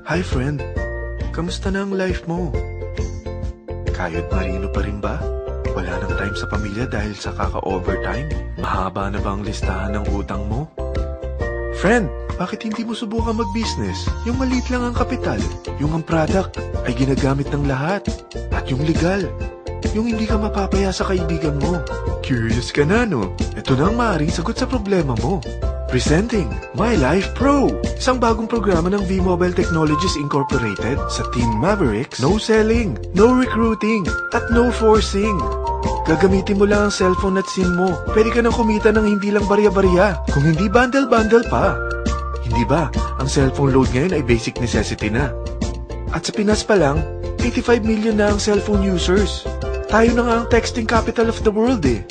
Hi friend, kamusta na ang life mo? Kayod marino pa rin ba? Wala nang time sa pamilya dahil sa kaka-overtime? Mahaba na ba ang listahan ng utang mo? Friend, bakit hindi mo subukan mag-business? Yung maliit lang ang kapital, yung ang product ay ginagamit ng lahat, at yung legal, yung hindi ka mapapaya sa kaibigan mo. Curious ka na, no? Ito na ang maaaring sagot sa problema mo. Presenting My Life Pro, isang bagong programa ng V-Mobile Technologies Incorporated sa Team Mavericks. No selling, no recruiting, at no forcing. Gagamitin mo lang ang cellphone at SIM mo. Pwede ka nang kumita ng hindi lang barya-barya, kung hindi bundle-bundle pa. Hindi ba, ang cellphone load ngayon ay basic necessity na. At sa Pinas pa lang, 85 million na ang cellphone users. Tayo na nga ang texting capital of the world eh.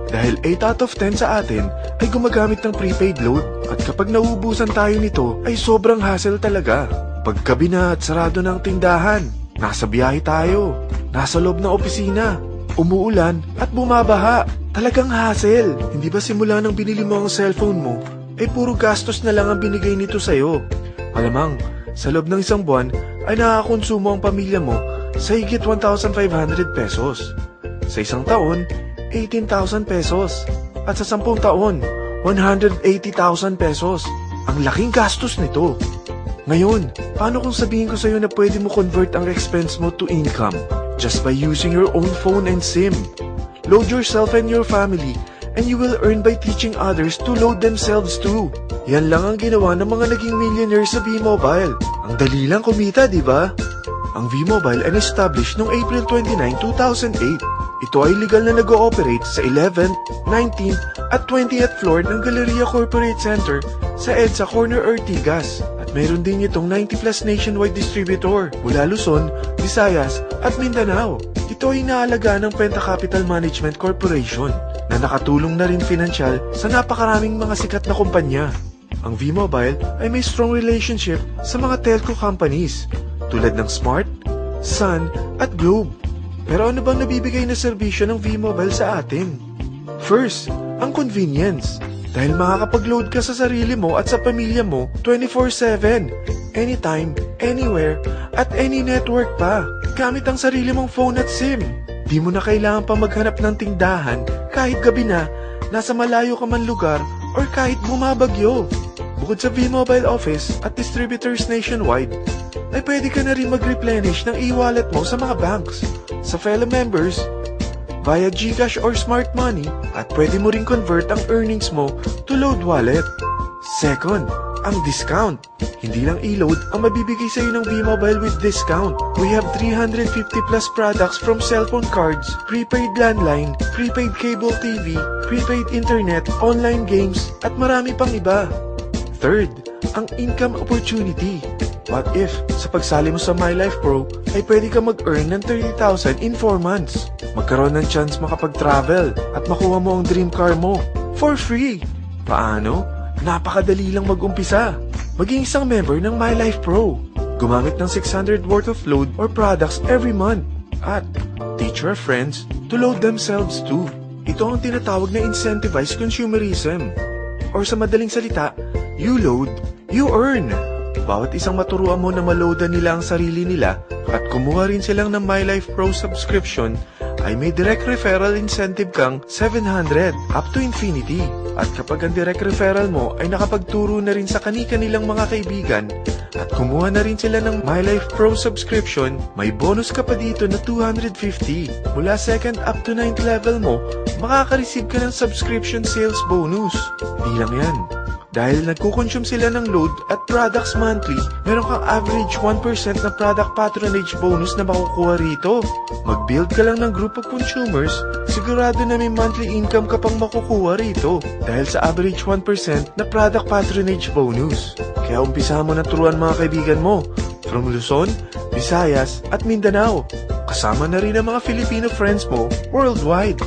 Dahil 8 out of 10 sa atin ay gumagamit ng prepaid load at kapag nauubusan tayo nito ay sobrang hassle talaga. Paggabi na at sarado ng tindahan, nasa biyahe tayo, nasa loob ng opisina, umuulan at bumabaha. Talagang hassle. Hindi ba simula nang binili mo ang cellphone mo ay puro gastos na lang ang binigay nito sa'yo? Malamang, sa loob ng isang buwan ay nakakonsumo ang pamilya mo sa higit 1,500 pesos. Sa isang taon, 18,000 pesos. At sa 10 taon, 180,000 pesos. Ang laking gastos nito. Ngayon, paano kung sabihin ko sa'yo na pwede mo convert ang expense mo to income just by using your own phone and SIM? Load yourself and your family and you will earn by teaching others to load themselves too. Yan lang ang ginawa ng mga naging millionaires sa V-Mobile. Ang dali lang kumita, di ba? Ang V-Mobile ay established noong April 29, 2008. Ito ay legal na nag-ooperate sa 11th, 19th at 20th floor ng Galleria Corporate Center sa EDSA Corner Ortigas. At mayroon din itong 90+ nationwide distributor mula Luzon, Visayas at Mindanao. Ito ay inaalaga ng Penta Capital Management Corporation na nakatulong na rin pinansyal sa napakaraming mga sikat na kumpanya. Ang V-Mobile ay may strong relationship sa mga telco companies tulad ng Smart, Sun at Globe. Pero ano bang nabibigay na serbisyo ng V-Mobile sa atin? First, ang convenience. Dahil makakapag-load ka sa sarili mo at sa pamilya mo 24/7, anytime, anywhere, at any network pa. Gamit ang sarili mong phone at SIM. Di mo na kailangan pa maghanap ng tindahan kahit gabi na, nasa malayo ka man lugar, or kahit bumabagyo. Bukod sa V-Mobile office at distributors nationwide, ay pwede ka na rin mag-replenish ng e-wallet mo sa mga banks, sa fellow members, via GCash or Smart Money, at pwede mo rin convert ang earnings mo to load wallet. Second, ang discount. Hindi lang e-load ang mabibigay sa iyo ng V-Mobile with discount. We have 350+ products from cellphone cards, prepaid landline, prepaid cable TV, prepaid internet, online games, at marami pang iba. Third, ang income opportunity. What if, sa pagsali mo sa My Life Pro, ay pwede ka mag-earn ng 30,000 in 4 months? Magkaroon ng chance makapag-travel at makuha mo ang dream car mo for free. Paano? Napakadali lang mag-umpisa. Maging isang member ng My Life Pro. Gumamit ng 600 worth of load or products every month. At teach your friends to load themselves too. Ito ang tinatawag na incentivized consumerism. Or sa madaling salita, you load, you earn. Bawat isang maturuan mo na maloadan nila ang sarili nila at kumuha rin silang ng My Life Pro subscription ay may direct referral incentive kang 700 up to infinity. At kapag ang direct referral mo ay nakapagturo na rin sa kani-kanilang mga kaibigan at kumuha na rin sila ng My Life Pro subscription, may bonus ka pa dito na 250. Mula 2nd up to 9th level mo, makaka-receive ka ng subscription sales bonus. Di lang yan. Dahil nagkukonsume sila ng load at products monthly, meron kang average 1% na product patronage bonus na makukuha rito. Mag-build ka lang ng group of consumers, sigurado na may monthly income ka pang makukuha rito dahil sa average 1% na product patronage bonus. Kaya umpisa mo na turuan mga kaibigan mo from Luzon, Visayas at Mindanao. Kasama na rin ang mga Filipino friends mo worldwide.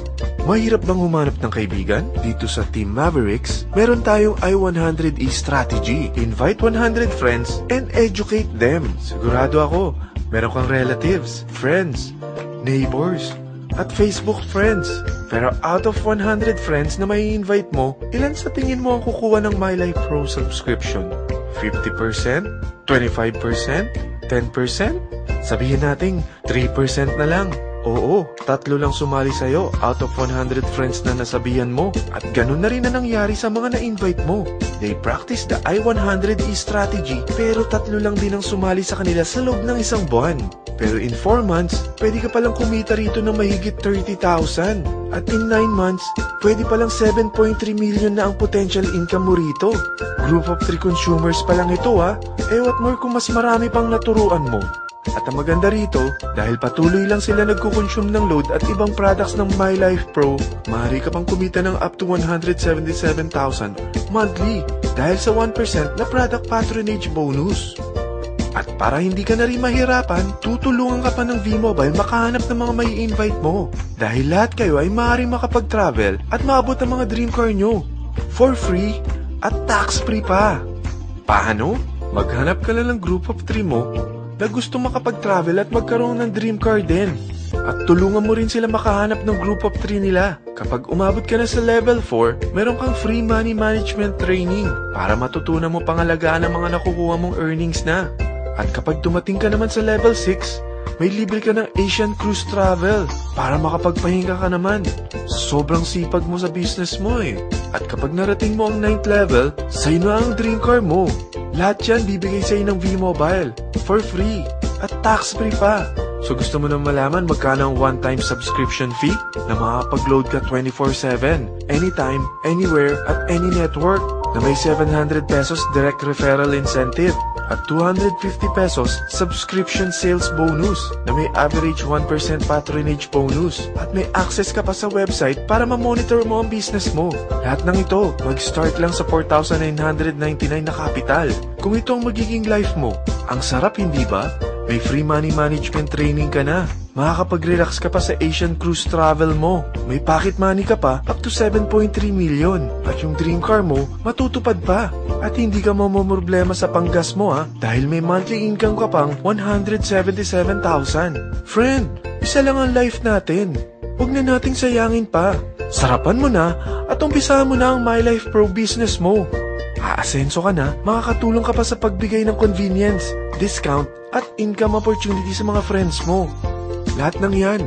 Mahirap bang humanap ng kaibigan? Dito sa Team Mavericks, meron tayong I100E strategy. Invite 100 friends and educate them. Sigurado ako, meron kang relatives, friends, neighbors, at Facebook friends. Pero out of 100 friends na may invite mo, ilan sa tingin mo ang kukuha ng My Life Pro subscription? 50%? 25%? 10%? Sabihin nating 3% na lang. Oo, 3 lang sumali sa'yo out of 100 friends na nasabihan mo. At ganun na rin na nangyari sa mga na-invite mo. They practice the I-100E strategy pero 3 lang din ang sumali sa kanila sa loob ng 1 buwan. Pero in 4 months, pwede ka palang kumita rito ng mahigit 30,000. At in 9 months, pwede palang 7.3 million na ang potential income mo rito. Group of 3 consumers pa lang ito ha. What more kung mas marami pang naturuan mo. At ang maganda rito, dahil patuloy lang sila nagkukonsume ng load at ibang products ng My Life Pro, maaari ka pang kumita ng up to 177,000 monthly dahil sa 1% na product patronage bonus. At para hindi ka na rin mahirapan, tutulungan ka pa ng V-Mobile makahanap ng mga may invite mo. Dahil lahat kayo ay maaaring makapag-travel at maabot ang mga dream car nyo. For free at tax-free pa. Paano? Maghanap ka lang ng group of 3 mo na gusto makapag-travel at magkaroon ng dream car din. At tulungan mo rin sila makahanap ng group of 3 nila. Kapag umabot ka na sa level 4, meron kang free money management training para matutunan mo pangalagaan ang mga nakukuha mong earnings na. At kapag dumating ka naman sa level 6, may libre ka ng Asian Cruise Travel para makapagpahinga ka naman. Sobrang sipag mo sa business mo eh. At kapag narating mo ang 9th level, sa'yo na ang dream car mo. Lahat yan bibigay sa'yo ng V-Mobile for free at tax-free pa. So gusto mo nang malaman magkano ang one-time subscription fee na makakapag-load ka 24/7, anytime, anywhere, at any network na may 700 pesos direct referral incentive at 250 pesos subscription sales bonus na may average 1% patronage bonus at may access ka pa sa website para ma-monitor mo ang business mo. Lahat ng ito, mag-start lang sa 4,999 na capital. Kung ito ang magiging life mo, ang sarap hindi ba? May free money management training ka na. Makakapag-relax ka pa sa Asian Cruise Travel mo. May pocket money ka pa up to 7.3 million. At yung dream car mo, matutupad pa. At hindi ka mamomroblema sa panggas mo ha, dahil may monthly income ka pang 177,000. Friend, isa lang ang life natin. Huwag na nating sayangin pa. Sarapan mo na at umpisahan mo na ang My Life Pro business mo. Aasenso ka na, makakatulong ka pa sa pagbigay ng convenience, discount, at income opportunity sa mga friends mo. Lahat ng yan,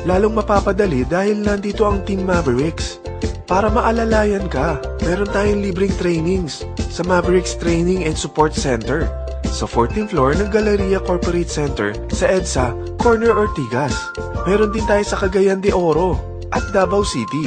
lalong mapapadali dahil nandito ang Team Mavericks. Para maalalayan ka, meron tayong libreng trainings sa Mavericks Training and Support Center sa 14th floor ng Galleria Corporate Center sa EDSA, Corner Ortigas. Meron din tayo sa Cagayan de Oro at Davao City.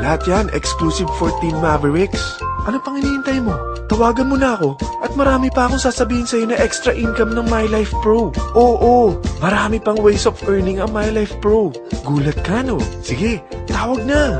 Lahat yan exclusive for Team Mavericks. Ano pang hinihintay mo? Tawagan mo na ako at marami pa akong sasabihin sa'yo na extra income ng My Life Pro. Oo, marami pang ways of earning ang My Life Pro. Gulat ka no? Sige, tawag na!